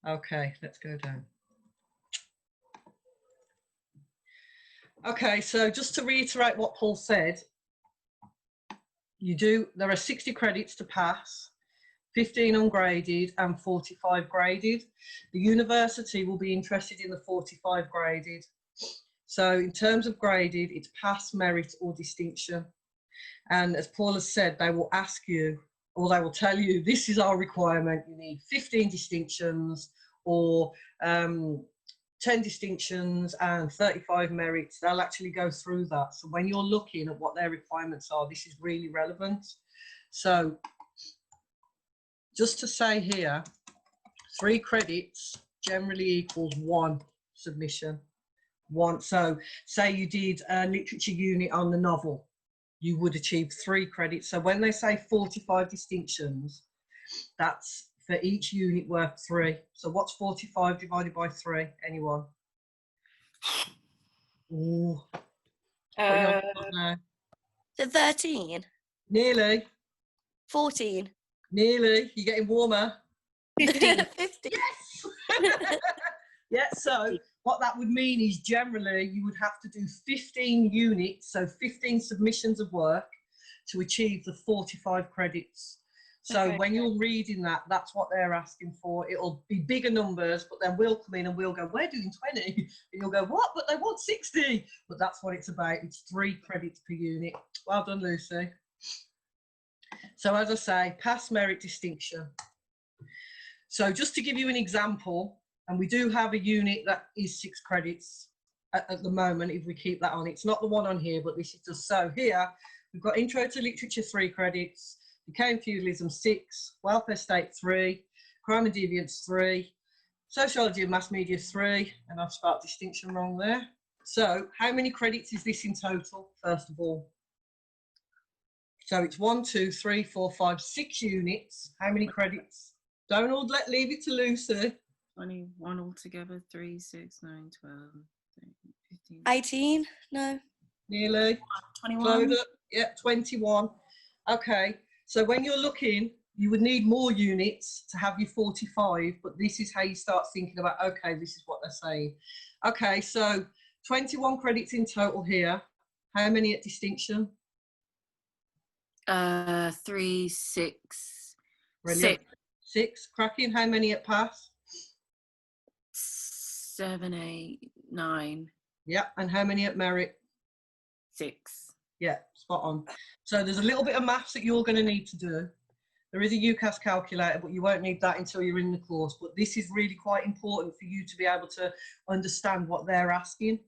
Okay, let's go down. Okay, so just to reiterate what Paul said, there are 60 credits to pass, 15 ungraded and 45 graded. The university will be interested in the 45 graded. So in terms of graded, it's pass, merit or distinction. And as Paul has said, they will ask you, or they will tell you, this is our requirement. You need 15 distinctions or 10 distinctions and 35 merits. They'll actually go through that. So when you're looking at what their requirements are, this is really relevant. So just to say here, 3 credits generally equals 1 submission. So say you did a literature unit on the novel, you would achieve 3 credits. So when they say 45 distinctions, that's for each unit worth 3. So what's 45 divided by 3? Anyone? Ooh. The 13. Nearly. 14. Nearly. You're getting warmer. 15. 15. Yes. Yeah, so what that would mean is generally you would have to do 15 units, so 15 submissions of work to achieve the 45 credits. So Okay. when you're reading that, that's what they're asking for. It'll be bigger numbers, but then we'll come in and we'll go, we're doing 20. And you'll go, what? But they want 60. But that's what it's about. It's 3 credits per unit. Well done, Lucy. So as I say, pass, merit, distinction. So just to give you an example, and we do have a unit that is 6 credits at the moment, if we keep that on. It's not the one on here, but this is just so here. We've got Intro to Literature 3 credits, Decay and Feudalism 6, Welfare State 3, Crime and Deviance 3, Sociology and Mass Media 3, and I've spelled distinction wrong there. So how many credits is this in total, first of all? So it's 1, 2, 3, 4, 5, 6 units. How many credits? Don't all leave it to Lucy. 21 altogether, 3, 6, 9, 12, 13, 15. 18? No. Nearly. 21. Yeah, 21. Okay, so when you're looking, you would need more units to have your 45, but this is how you start thinking about, okay, this is what they're saying. Okay, so 21 credits in total here. How many at distinction? 3, 6, Brilliant. 6. 6. Cracking. How many at pass? 7, 8, 9. Yeah, and how many at merit? 6. Yeah, spot on. So there's a little bit of maths that you're going to need to do. There is a UCAS calculator, but you won't need that until you're in the course. But this is really quite important for you to be able to understand what they're asking.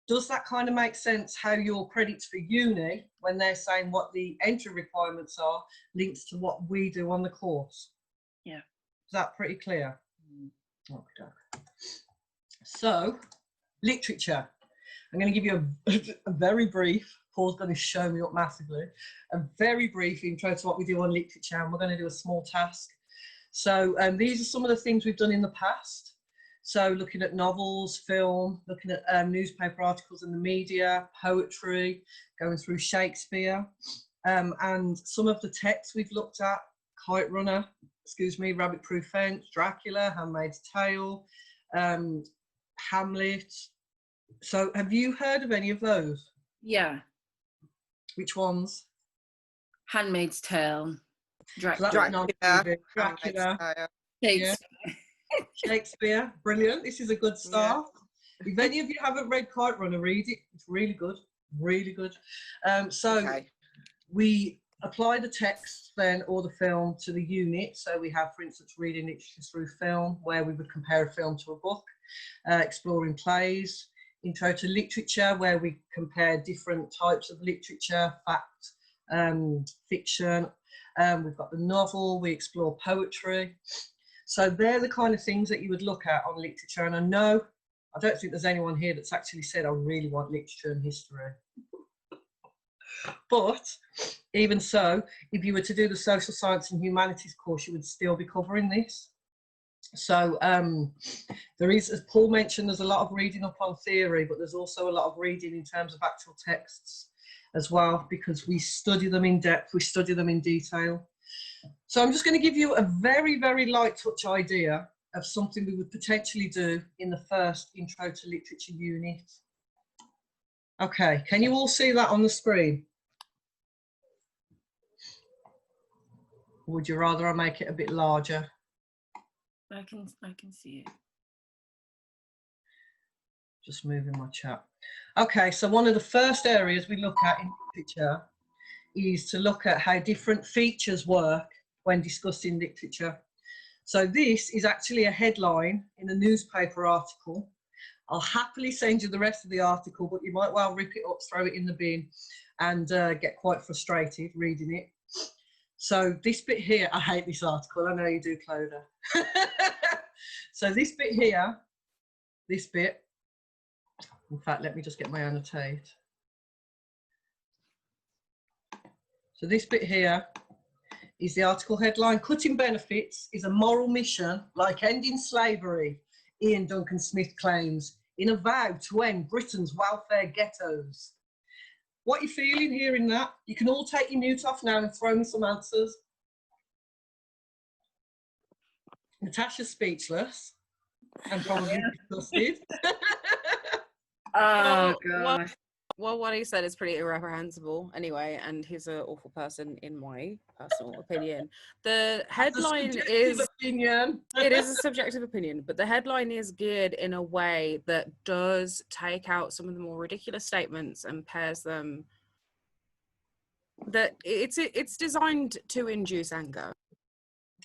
Does that kind of make sense, how your credits for uni, when they're saying what the entry requirements are, links to what we do on the course? Yeah. Is that pretty clear? Okay. So, literature. I'm going to give you a very brief, Paul's going to show me up massively, a very brief intro to what we do on literature, and we're going to do a small task. So these are some of the things we've done in the past. So looking at novels, film, looking at newspaper articles in the media, poetry, going through Shakespeare, and some of the texts we've looked at, Kite Runner, Rabbit Proof Fence, Dracula, Handmaid's Tale, Hamlet. So have you heard of any of those? Yeah. Which ones? Handmaid's Tale. Dracula. Yeah. Shakespeare. Brilliant. This is a good start. Yeah. If any of you haven't read Kite Runner, read it. It's really good. Really good. We apply the text then or the film to the unit. So we have, for instance, reading literature through film, where we would compare a film to a book, exploring plays, Intro to Literature, where we compare different types of literature, fact, fiction. We've got the novel, we explore poetry. So they're the kind of things that you would look at on literature. And I don't think there's anyone here that's actually said, I really want literature and history. But even so, if you were to do the social science and humanities course, you would still be covering this. So there is, as Paul mentioned, there's a lot of reading up on theory, but there's also a lot of reading in terms of actual texts as well, because we study them in depth, we study them in detail. So I'm just going to give you a very, very light touch idea of something we would potentially do in the first Intro to Literature unit. Okay, can you all see that on the screen? Or would you rather I make it a bit larger? I can see it. Just moving my chat. Okay, so one of the first areas we look at in literature is to look at how different features work when discussing literature. So this is actually a headline in a newspaper article. I'll happily send you the rest of the article, but you might well rip it up, throw it in the bin, and get quite frustrated reading it. So this bit here, I hate this article. I know you do, Clodagh. So this bit here, this bit, in fact, let me just get my annotate. So this bit here is the article headline, Cutting Benefits is a moral mission like ending slavery, Ian Duncan Smith claims, in a vow to end Britain's welfare ghettos. What are you feeling hearing that? You can all take your mute off now and throw me some answers. Natasha's speechless and probably disgusted. Oh, God. Well, what he said is pretty irreprehensible anyway, and he's an awful person in my personal opinion. The headline is opinion. It is a subjective opinion, but the headline is geared in a way that does take out some of the more ridiculous statements and pairs them. That it's designed to induce anger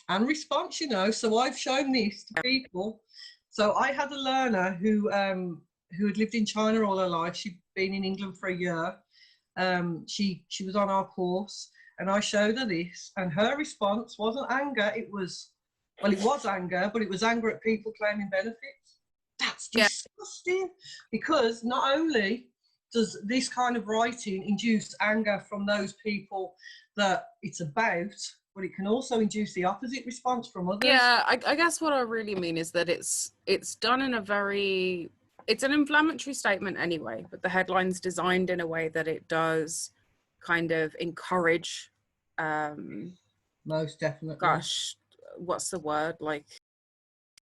and response, you know. So I've shown this to people. So I had a learner who had lived in China all her life. She'd been in England for a year. She was on our course, and I showed her this, and her response wasn't anger. It was anger, but it was anger at people claiming benefits. That's disgusting, because not only does this kind of writing induce anger from those people that it's about, but it can also induce the opposite response from others. Yeah, I guess what I really mean is that it's done in a very... It's an inflammatory statement anyway, but the headline's designed in a way that it does kind of encourage... Most definitely. Gosh, what's the word? Like,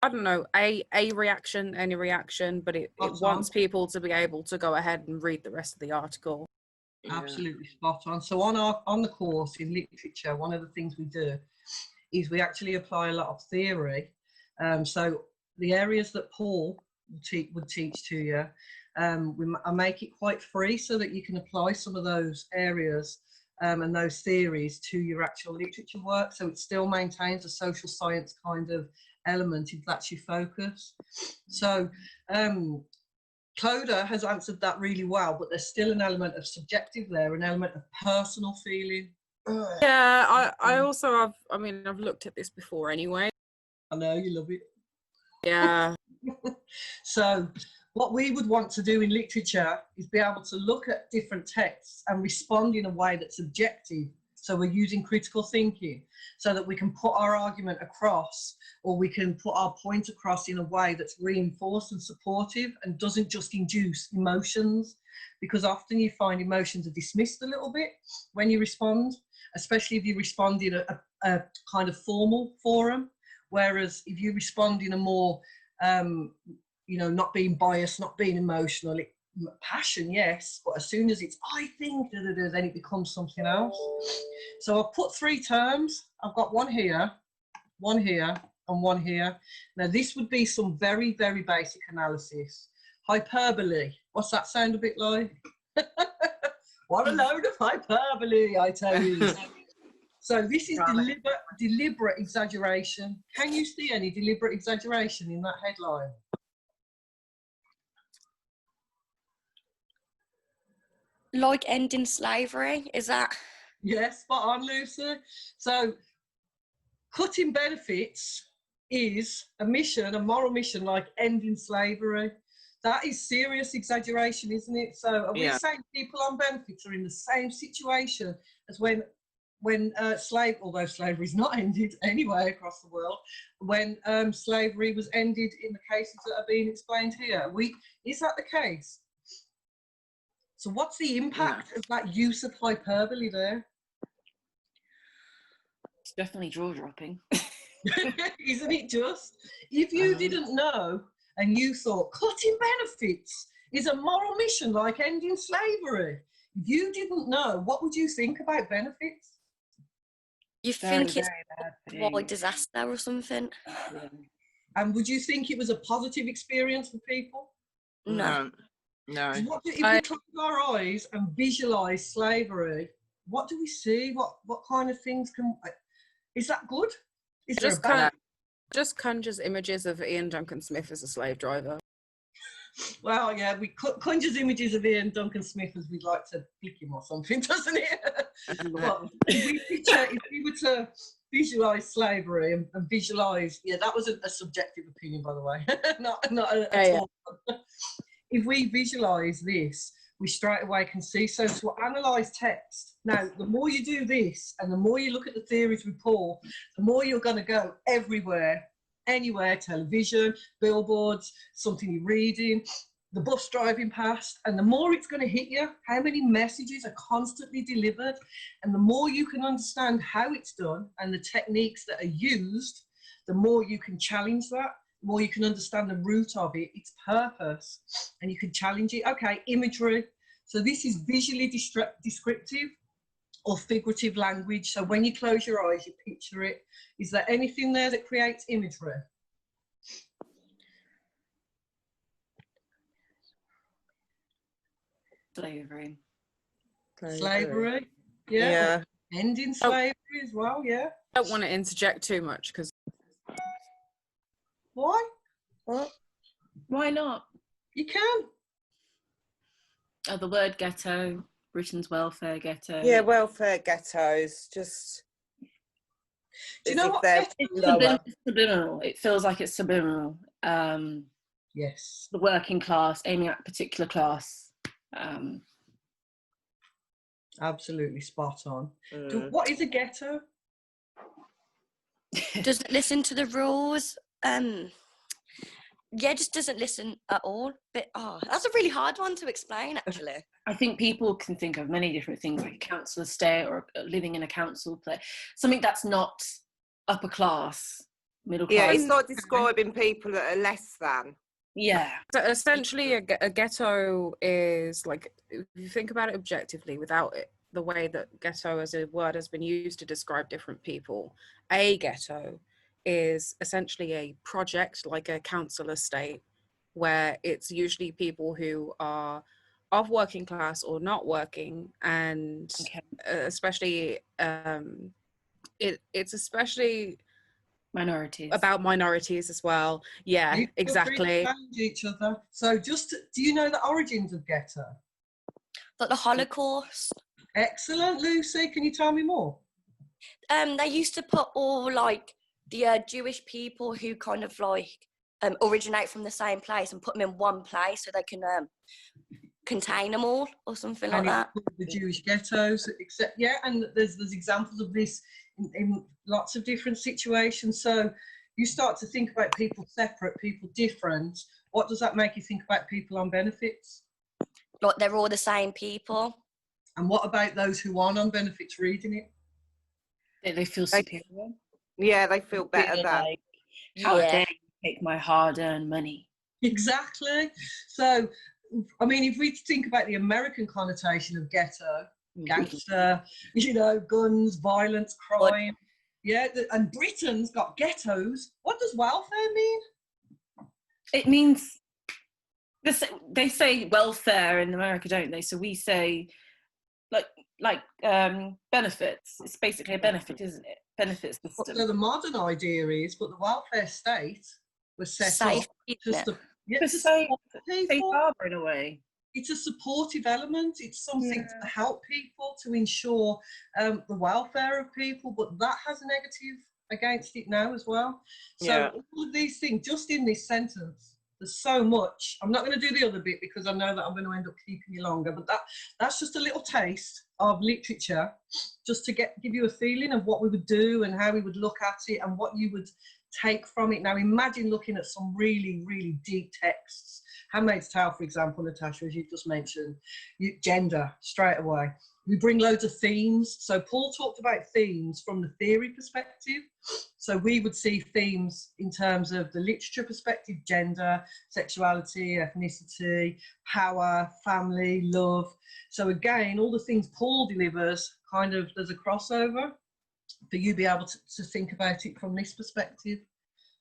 I don't know, a reaction, any reaction, but it wants people to be able to go ahead and read the rest of the article. Absolutely spot on. So on the course in literature, one of the things we do is we actually apply a lot of theory. So the areas that Paul would teach to you, I make it quite free so that you can apply some of those areas and those theories to your actual literature work. So it still maintains a social science kind of element if that's your focus. So Clodagh has answered that really well, but there's still an element of subjective there, an element of personal feeling. Yeah, I also I've looked at this before anyway. I know you love it. Yeah. So what we would want to do in literature is be able to look at different texts and respond in a way that's objective. So we're using critical thinking so that we can put our argument across, or we can put our point across in a way that's reinforced and supportive and doesn't just induce emotions, because often you find emotions are dismissed a little bit when you respond, especially if you respond in a kind of formal forum. Whereas if you respond in a more, not being biased, not being emotional, passion, yes, but as soon as it's I think, then it becomes something else. So I've put three terms. I've got one here, and one here. Now this would be some very, very basic analysis. Hyperbole. What's that sound a bit like? What a load of hyperbole, I tell you. So this is deliberate exaggeration. Can you see any deliberate exaggeration in that headline? Like ending slavery, is that? Yes, spot on, Lucy. So cutting benefits is a mission, a moral mission like ending slavery. That is serious exaggeration, isn't it? So are we saying people on benefits are in the same situation as when although slavery is not ended anyway across the world, when slavery was ended in the cases that are being explained here? Is that the case? So what's the impact of that use of hyperbole there? It's definitely jaw-dropping. Isn't it just? If you didn't know and you thought cutting benefits is a moral mission like ending slavery, if you didn't know, what would you think about benefits? You Very, think it's very bad a thing. disaster or something? Yeah. And would you think it was a positive experience for people? No. No. If we close our eyes and visualise slavery, what do we see? What kind of things is that good? Is there a bad? Just conjures images of Ian Duncan Smith as a slave driver. Well, yeah, we conjures images of Ian Duncan Smith as we'd like to pick him or something, doesn't it? But if we were to visualise slavery and visualise, that was a subjective opinion, by the way, not at all. If we visualise this, we straight away can see. So to analyse text, now the more you do this and the more you look at the theories we pull, the more you're going to go everywhere, anywhere, television, billboards, something you're reading, the bus driving past, and the more it's going to hit you, how many messages are constantly delivered, and the more you can understand how it's done and the techniques that are used, the more you can challenge that, the more you can understand the root of it, its purpose, and you can challenge it. Okay, imagery. So this is visually descriptive or figurative language. So when you close your eyes, you picture it. Is there anything there that creates imagery? Slavery. Slavery. Yeah. Ending slavery as well, yeah. I don't want to interject too much because... Why? What? Why not? You can. Oh, the word ghetto, Britain's welfare ghetto. Yeah, welfare ghettos. Just. Do you know what? It's subliminal. It feels like it's subliminal. Yes. The working class, aiming at a particular class. Absolutely spot on. What is a ghetto? Doesn't listen to the rules. Just doesn't listen at all. But that's a really hard one to explain, actually. I think people can think of many different things, like a council estate or living in a council place. Something that's not upper class, middle class. Yeah, it's not describing people that are less than. Yeah. So essentially, a ghetto is like, if you think about it objectively, without it, the way that ghetto as a word has been used to describe different people, a ghetto is essentially a project like a council estate, where it's usually people who are of working class or not working, and especially it's especially Minorities. about minorities as well. Yeah, You exactly. challenge each other. So do you know the origins of ghetto? Like the Holocaust. Excellent, Lucy. Can you tell me more? They used to put all like the Jewish people who kind of like originate from the same place and put them in one place so they can contain them all or something like that. The Jewish ghettos, and there's examples of this in lots of different situations. So you start to think about people separate, people different. What does that make you think about people on benefits? Like they're all the same people. And what about those who aren't on benefits reading it? They feel superior. Yeah, they feel better than. Like, how dare you take my hard-earned money? Exactly. So, I mean, if we think about the American connotation of ghetto, gangster, guns, violence, crime, and Britain's got ghettos. What does welfare mean? It means, they say welfare in America, don't they? So we say, like benefits. It's basically a benefit, isn't it? Benefits system. So the modern idea is, but the welfare state was set up to safe people. harbor in a way. It's a supportive element. It's something to help people, to ensure the welfare of people, but that has a negative against it now as well. So all of these things, just in this sentence, there's so much. I'm not going to do the other bit because I know that I'm going to end up keeping you longer, but that's just a little taste of literature, just to give you a feeling of what we would do and how we would look at it and what you would take from it. Now imagine looking at some really, really deep texts. Handmaid's Tale, for example, Natasha, as you just mentioned, gender straight away. We bring loads of themes. So Paul talked about themes from the theory perspective. So we would see themes in terms of the literature perspective: gender, sexuality, ethnicity, power, family, love. So again, all the things Paul delivers, kind of, there's a crossover for you to be able to think about it from this perspective.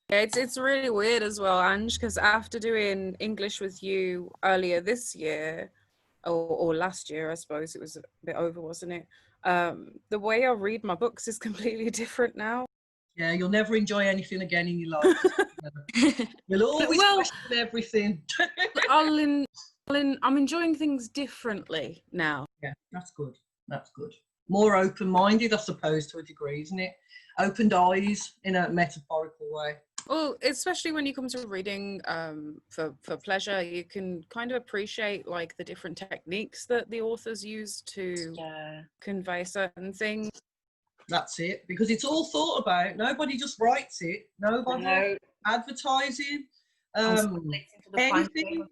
Yeah, it's really weird as well, Ange, because after doing English with you earlier this year, or last year, I suppose it was a bit over, wasn't it? The way I read my books is completely different now. Yeah, you'll never enjoy anything again in your life. You'll always question everything. I'm enjoying things differently now. Yeah, that's good. That's good. More open-minded, I suppose, to a degree, isn't it? Opened eyes in a metaphorical way. Well, especially when you come to reading for pleasure, you can kind of appreciate like the different techniques that the authors use to convey certain things. That's it, because it's all thought about. Nobody just writes it. Nobody advertising. Anything.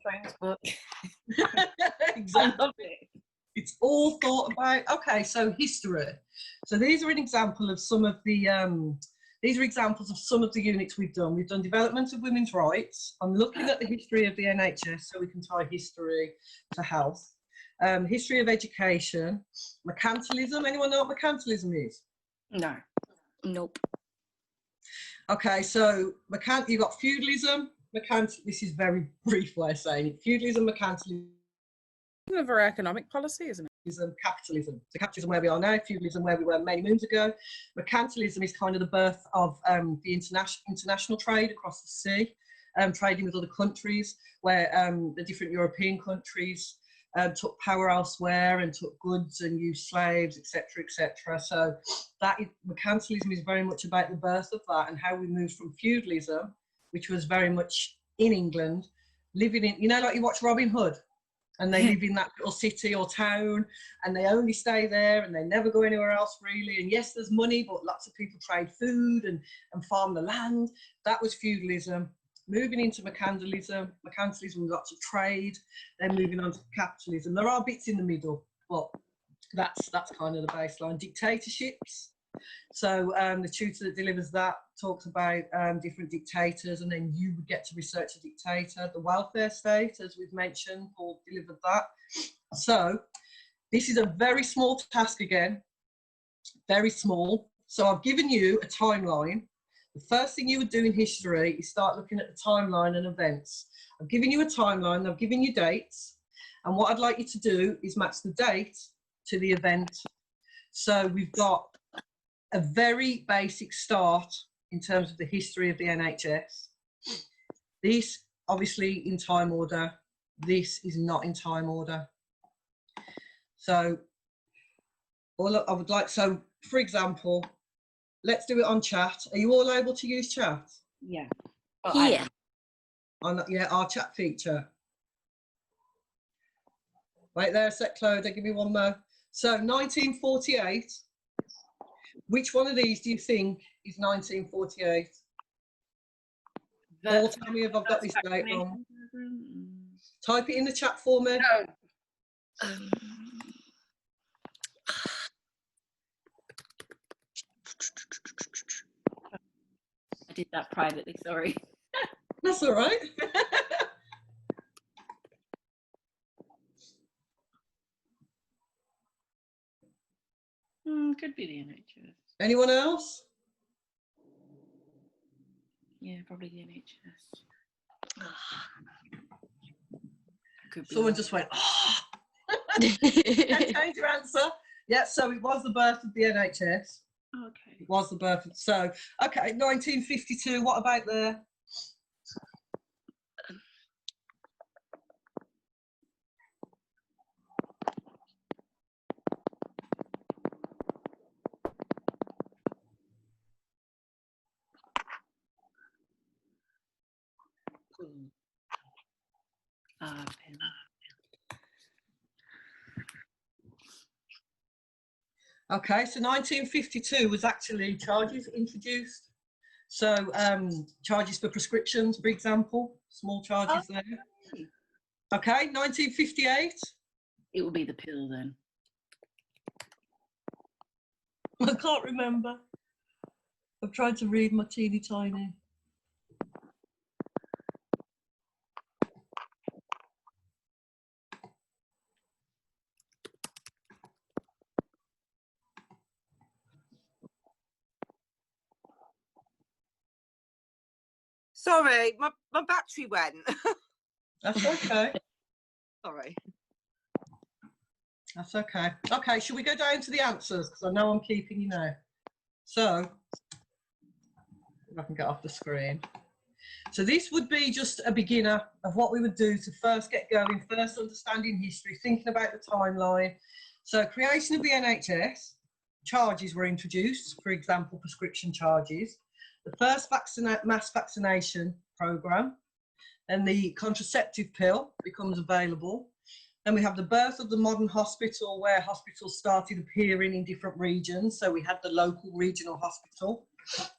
Exactly. It's all thought about. Okay, so history. So these are an example of some of the these are examples of some of the units we've done. We've done development of women's rights. I'm looking at the history of the NHS so we can tie history to health. History of education, mercantilism. Anyone know what mercantilism is? No. Nope. Okay, so you've got feudalism, this is a very brief way of saying it. Feudalism, mercantilism, A very economic policy, isn't it? Capitalism. So capitalism where we are now, feudalism where we were many moons ago. Mercantilism is kind of the birth of the international trade across the sea, trading with other countries, where the different European countries took power elsewhere and took goods and used slaves, etc., etc. So mercantilism is very much about the birth of that and how we moved from feudalism, which was very much in England, living in, you know, like you watch Robin Hood, and they live in that little city or town, and they only stay there and they never go anywhere else really. And yes, there's money, but lots of people trade food and farm the land. That was feudalism. Moving into mercantilism, with lots of trade, then moving on to capitalism. There are bits in the middle, but that's kind of the baseline. Dictatorships. So the tutor that delivers that talks about different dictators, and then you would get to research a dictator. The welfare state, as we've mentioned, Paul delivered that. So this is a very small task again, very small. So I've given you a timeline. The first thing you would do in history is start looking at the timeline and events. I've given you a timeline, I've given you dates, and what I'd like you to do is match the date to the event. So we've got a very basic start in terms of the history of the NHS. This, obviously, in time order. This is not in time order. So, I would like, so for example, let's do it on chat. Are you all able to use chat? Yeah. Yeah. Our chat feature. Right there, set Clodagh, give me one more. So 1948. Which one of these do you think is 1948? Paul, tell me if I've got this date wrong. Type it in the chat for me. No. I did that privately, sorry. That's all right. Could be the NHS. Anyone else? Yeah, probably the NHS. Could be. Someone just went, oh. Change your answer. Yeah, so it was the birth of the NHS. Okay. It was the birth of, so, okay, 1952, what about there? Okay, so 1952 was actually charges introduced. So charges for prescriptions, for example, small charges there. Okay, 1958. It will be the pill then. I can't remember. I've tried to read my teeny tiny. Sorry, my battery went. That's okay. Sorry. That's okay. Okay, should we go down to the answers? Because I know I'm keeping you now. So, if I can get off the screen. So this would be just a beginner of what we would do to first get going, first understanding history, thinking about the timeline. So creation of the NHS, charges were introduced, for example, prescription charges. The first mass vaccination programme, then the contraceptive pill becomes available. Then we have the birth of the modern hospital, where hospitals started appearing in different regions. So we had the local regional hospital.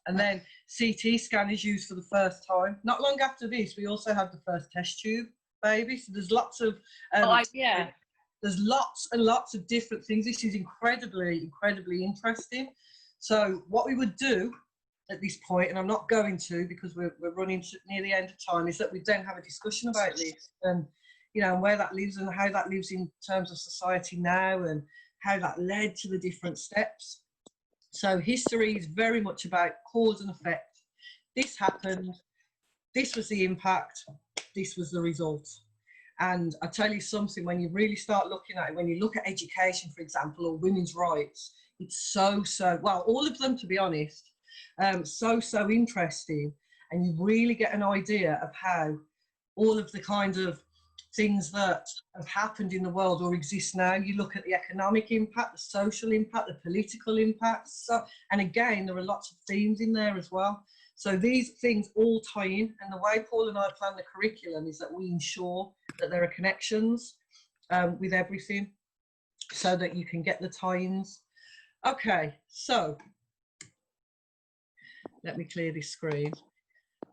And then CT scan is used for the first time. Not long after this, we also have the first test tube baby. So there's lots of yeah. there's lots and lots of different things. This is incredibly interesting. So what we would do at this point, and I'm not going to because we're running near the end of time, is that we then have a discussion about this and, you know, where that lives and how that lives in terms of society now and how that led to the different steps. So history is very much about cause and effect. This happened, this was the impact, this was the result. And I tell you something, when you really start looking at it, when you look at education, for example, or women's rights, it's so, well, all of them, to be honest, so interesting. And you really get an idea of how all of the kind of things that have happened in the world or exist now. You look at the economic impact, the social impact, the political impact. So, and again, there are lots of themes in there as well. So these things all tie in, and the way Paul and I plan the curriculum is that we ensure that there are connections with everything so that you can get the tie-ins. Okay, so let me clear this screen.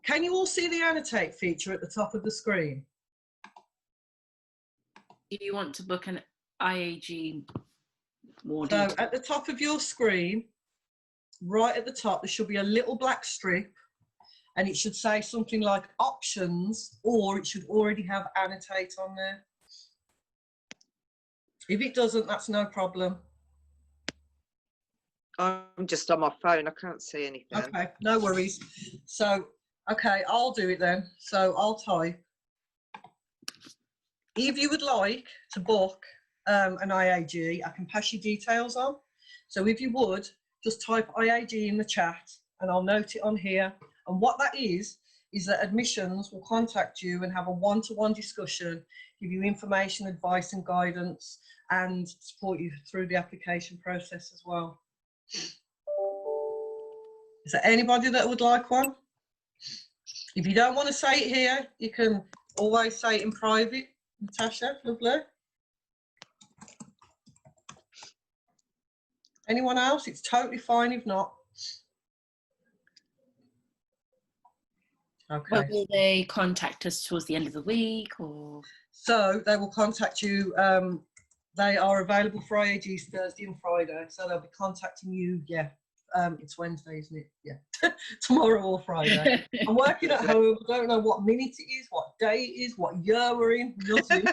Can you all see the annotate feature at the top of the screen? Do you want to book an IAG more So detail? at the top of your screen, right at the top, there should be a little black strip, and it should say something like options, or it should already have annotate on there. If it doesn't, that's no problem. I'm just on my phone. I can't see anything. Okay, no worries. So, okay, I'll do it then. So I'll type. If you would like to book an IAG, I can pass you details on. So if you would, just type IAG in the chat and I'll note it on here. And what that is that admissions will contact you and have a one-to-one discussion, give you information, advice and guidance, and support you through the application process as well. Is there anybody that would like one? If you don't want to say it here, you can always say it in private. Natasha, lovely. Anyone else? It's totally fine if not. Okay. Well, will they contact us towards the end of the week, or? So they will contact you. They are available for IAGs Thursday and Friday, so they'll be contacting you. Yeah, it's Wednesday, isn't it? Yeah, tomorrow or Friday. I'm working at home. I don't know what minute it is, what day it is, what year we're in. Nothing.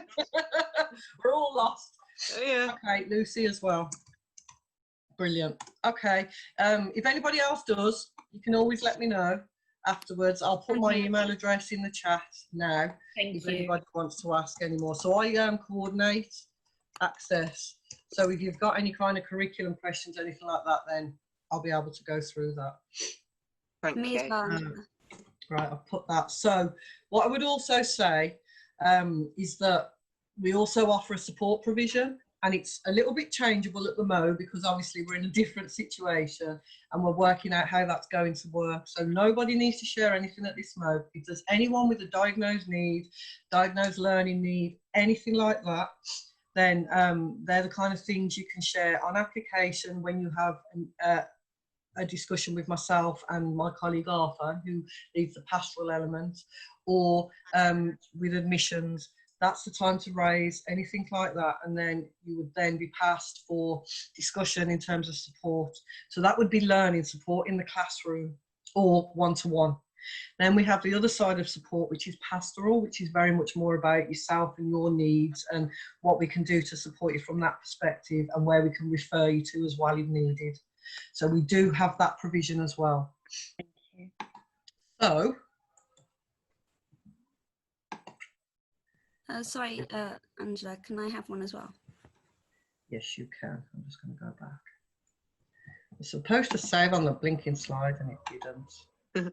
We're all lost. Yeah. Okay, Lucy as well. Brilliant. Okay. If anybody else does, you can always let me know afterwards. I'll put my email address in the chat now. Thank if you. anybody wants to ask any more. So I coordinate access. So if you've got any kind of curriculum questions, anything like that, then I'll be able to go through that. Thank Me as you. well. Right, I've put that. So what I would also say is that we also offer a support provision, and it's a little bit changeable at the moment because obviously we're in a different situation and we're working out how that's going to work. So nobody needs to share anything at this moment. If there's anyone with a diagnosed need, diagnosed learning need, anything like that, then they're the kind of things you can share on application when you have a discussion with myself and my colleague Arthur, who leads the pastoral element, or with admissions. that's the time to raise anything like that, and then you would then be passed for discussion in terms of support. So that would be learning support in the classroom or one-to-one. Then we have the other side of support, which is pastoral, which is very much more about yourself and your needs and what we can do to support you from that perspective, and where we can refer you to as well if needed. So we do have that provision as well. Thank you. So, Sorry, Angela, can I have one as well? yes, you can. I'm just going to go back. It's supposed to save on the blinking slide and it didn't.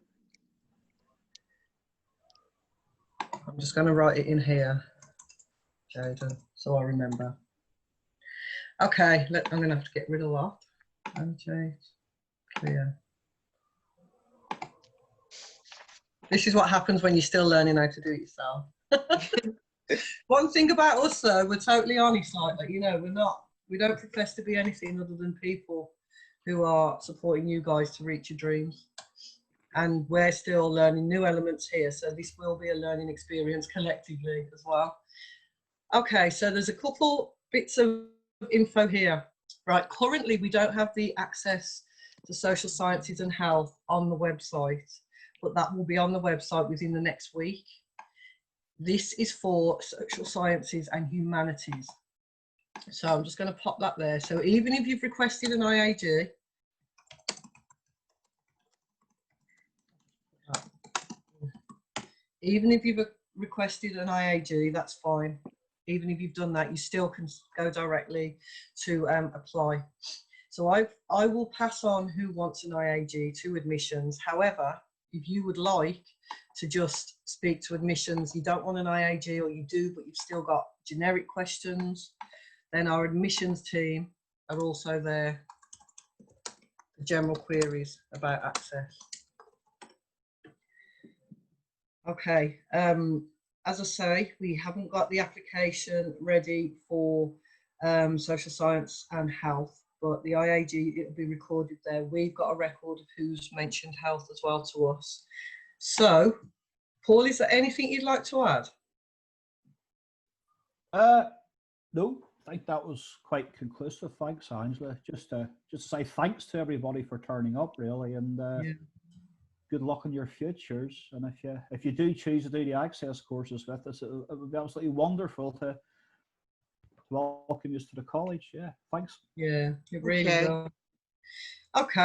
I'm just going to write it in here, Jaden, so I remember. Okay, I'm going to have to get rid of that. MJ, clear. This is what happens when you're still learning how to do it yourself. One thing about us, though, we're totally honest like that. You know, we don't profess to be anything other than people who are supporting you guys to reach your dreams. And we're still learning new elements here, so this will be a learning experience collectively as well. Okay, so there's a couple bits of info here. Right, currently we don't have the access to social sciences and health on the website, but that will be on the website within the next week. This is for social sciences and humanities. So I'm just going to pop that there. So even if you've requested an IAG, that's fine. Even if you've done that, you still can go directly to apply. So I will pass on who wants an IAG to admissions. However, if you would like to just speak to admissions, you don't want an IAG, or you do, but you've still got generic questions, then our admissions team are also there for general queries about access. Okay, as I say, we haven't got the application ready for social science and health, but the IAG, it'll be recorded there. We've got a record of who's mentioned health as well to us. So, Paul, is there anything you'd like to add? No, I think that was quite conclusive. Thanks, Angela. Just to say thanks to everybody for turning up, really, and Yeah. good luck in your futures. And if you do choose to do the access courses with us, it would be absolutely wonderful to welcome you to the college. Yeah, thanks. Yeah, it really will. Okay,